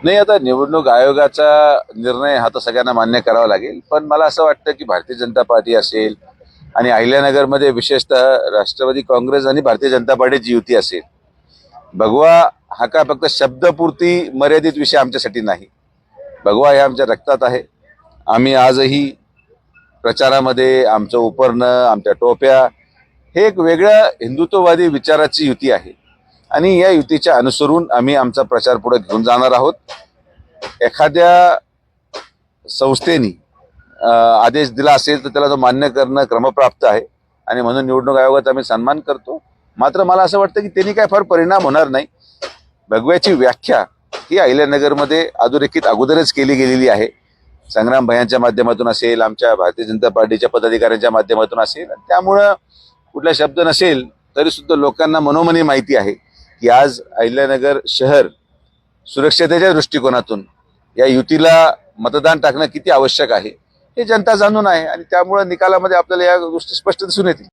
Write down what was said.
नाही, आता निवडणूक आयोगाचा निर्णय हा तर सगळ्यांना मान्य करावा लागेल, पण मला असं वाटतं की भारतीय जनता पार्टी असेल आणि अहिल्यानगरमध्ये विशेषतः राष्ट्रवादी काँग्रेस आणि भारतीय जनता पार्टीची युती असेल. भगवा हा का फक्त शब्दपुरती मर्यादित विषय आमच्यासाठी नाही. भगवा हे आमच्या रक्तात आहे. आम्ही आजही प्रचारामध्ये आमचं उपरणं, आमच्या टोप्या हे एक वेगळ्या हिंदुत्ववादी विचाराची युती आहे आणि या युतीच्या अनुसरून आम्ही आमचा प्रचार पुढे घेऊन जाणार आहोत. एखाद्या संस्थेनी आदेश दिला असेल तर त्याला तो मान्य करणं क्रमप्राप्त आहे आणि म्हणून निवडणूक आयोगाचा आम्ही सन्मान करतो. मात्र मला असं वाटतं की त्यांनी काय फार परिणाम होणार नाही. भगव्याची व्याख्या ही अहिल्यानगरमध्ये अधोरेखित अगोदरच केली गेलेली आहे. संग्राम भैयांच्या माध्यमातून असेल, आमच्या भारतीय जनता पार्टीच्या पदाधिकाऱ्यांच्या माध्यमातून असेल. त्यामुळं कुठला शब्द नसेल तरी सुद्धा लोकांना मनोमनी माहिती आहे की आज अहिल्यानगर शहर सुरक्षतेच्या दृष्टिकोनातून या युतीला मतदान टाकणं किती आवश्यक आहे हे जनता जाणून आहे आणि त्यामुळे निकालामध्ये आपल्याला या गोष्टी स्पष्ट दिसून येतील.